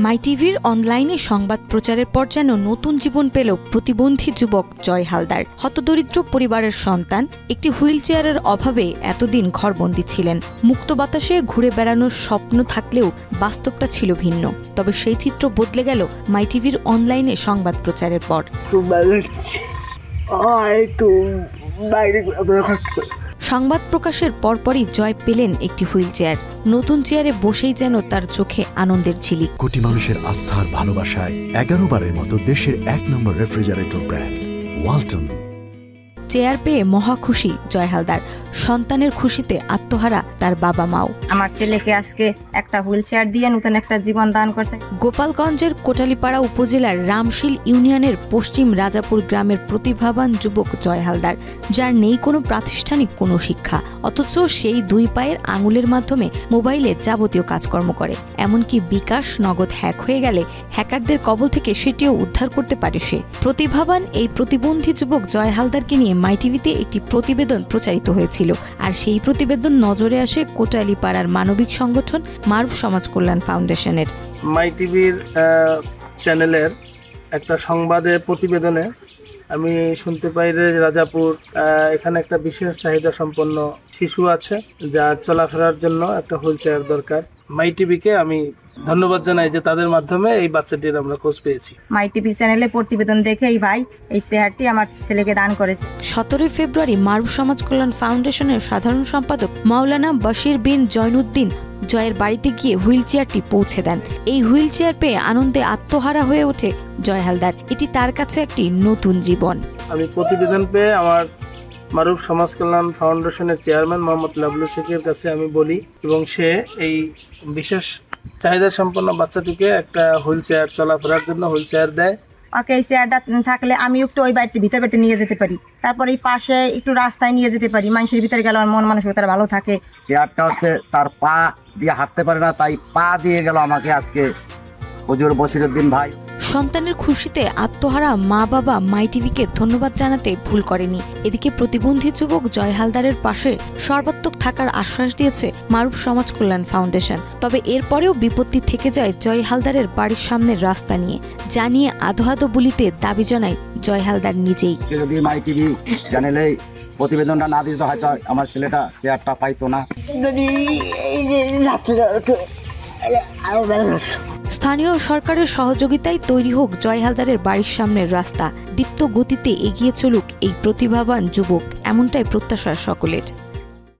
মাই টিভির অনলাইনে সংবাদ প্রচারের পর যেন নতুন জীবন পেল প্রতিবন্ধী যুবক জয় হালদার। হতদরিদ্র পরিবারের সন্তান, একটি হুইল চেয়ারের অভাবে এতদিন ঘরবন্দি ছিলেন। মুক্ত বাতাসে ঘুরে বেড়ানোর স্বপ্ন থাকলেও বাস্তবটা ছিল ভিন্ন। তবে সেই চিত্র বদলে গেল মাই টিভির অনলাইনে সংবাদ প্রচারের পর। সংবাদ প্রকাশের পরপরই জয় পেলেন একটি হুইল চেয়ার। নতুন চেয়ারে বসেই যেন তার চোখে আনন্দের ঝিলিক। কোটি মানুষের আস্থার ভালোবাসায় 11 বারের মতো দেশের 1 নম্বর রেফ্রিজারেটর ব্র্যান্ড ওয়ালটন। চেয়ার পেয়ে মহা খুশি জয় হালদার। সন্তানের খুশিতে আত্মহারা তার বাবা মাও। আমার ছেলেকে আজকে একটা হুইল চেয়ার দিয়ে নতুন একটা জীবন দান করছে। গোপালগঞ্জের কোটালীপাড়া উপজেলার রামশীল ইউনিয়নের পশ্চিম রাজাপুর গ্রামের প্রতিভাবান যুবক জয় হালদার, যার নেই কোনো প্রাতিষ্ঠানিক কোনো শিক্ষা, অথচ সেই 2 পায়ের আঙুলের মাধ্যমে মোবাইলে যাবতীয় কাজকর্ম করে। এমনকি বিকাশ নগদ হ্যাক হয়ে গেলে হ্যাকারদের কবল থেকে সেটিও উদ্ধার করতে পারে সে। প্রতিভাবান এই প্রতিবন্ধী যুবক জয় হালদারকে নিয়ে মাই টিভিতে একটি প্রতিবেদন প্রচারিত হয়েছিল। আর সেই প্রতিবেদন নজরে আসে কোটালীপাড়ার মানবিক সংগঠন মারুফ সমাজ কল্যাণ ফাউন্ডেশনের। মাই টিভির চ্যানেলের একটা সংবাদে প্রতিবেদনে আমি শুনতে পাই যে রাজাপুর এখানে একটা বিশেষ চাহিদা সম্পন্ন শিশু আছে, যার চলাফেরার জন্য একটা হুইল চেয়ার দরকার। মাই টিভিকে আমি ধন্যবাদ জানাই যে তাদের মাধ্যমে এই বাচ্চাটির আমরা খোঁজ পেয়েছি। মাই টিভি চ্যানেলে প্রতিবেদন দেখে এই ভাই এই চেয়ারটি আমার ছেলেকে দান করেছে। 17 ফেব্রুয়ারি মারুফ সমাজ কল্যাণ ফাউন্ডেশনের সাধারণ সম্পাদক মাওলানা বশির বিন জয়নুদ্দিন জয়ের বাড়িতে গিয়ে হুইল চেয়ারটি পৌঁছে দেন। এই হুইল চেয়ার পেয়ে আনন্দে আত্মহারা হয়ে ওঠে জয় হালদার। এটি তার কাছে একটি নতুন জীবন। আমি প্রতিবেদন পেয়ে আমার মারুফ সমাজ কল্যাণ ফাউন্ডেশনের চেয়ারম্যান মোহাম্মদ লাবলু শেখের কাছে আমি বলি, এবং সে এই বিশেষ চাহিদা সম্পন্ন বাচ্চাটিকে একটা হুইল চেয়ার, চলাফেরার জন্য হুইল চেয়ার দেয়। ওকে এই চেয়ারটা থাকলে আমি একটু ওই বাড়িতে ভিতরে নিয়ে যেতে পারি, তারপর এই পাশে একটু রাস্তায় নিয়ে যেতে পারি, মানুষের ভিতরে গেলে আমার মন মানসিকতা ভালো থাকে। চেয়ারটা হচ্ছে তার পা দিয়ে হাঁটতে পারে না, তাই পা দিয়ে গেল আমাকে আজকে হুজুর বশিরউদ্দিন ভাই। সন্তানের খুশিতে আত্মহারা মা বাবা মাই টিভিকে ধন্যবাদ জানাতে ভুল করেনি। এদিকে প্রতিবন্ধী যুবক জয় হালদারের পাশে সর্বাত্মক থাকার আশ্বাস দিয়েছে মারুফ সমাজ কল্যাণ ফাউন্ডেশন। তবে এরপরেও বিপত্তি থেকে যায় জয় হালদারের বাড়ির সামনের রাস্তা নিয়ে, যা নিয়ে আধো আধো বলিতে দাবি জানায় জয় হালদার নিজেই। যদি মাই টিভি চ্যানেলে প্রতিবেদনটা না দিত হয়তো আমার ছেলেটা চেয়ারটা পাইতো না। স্থানীয় সরকারের সহযোগিতায় তৈরি হোক জয় হালদারের বাড়ির সামনের রাস্তা। দীপ্ত গতিতে এগিয়ে চলুক এই প্রতিভাবান যুবক, এমনটাই প্রত্যাশা সকলের।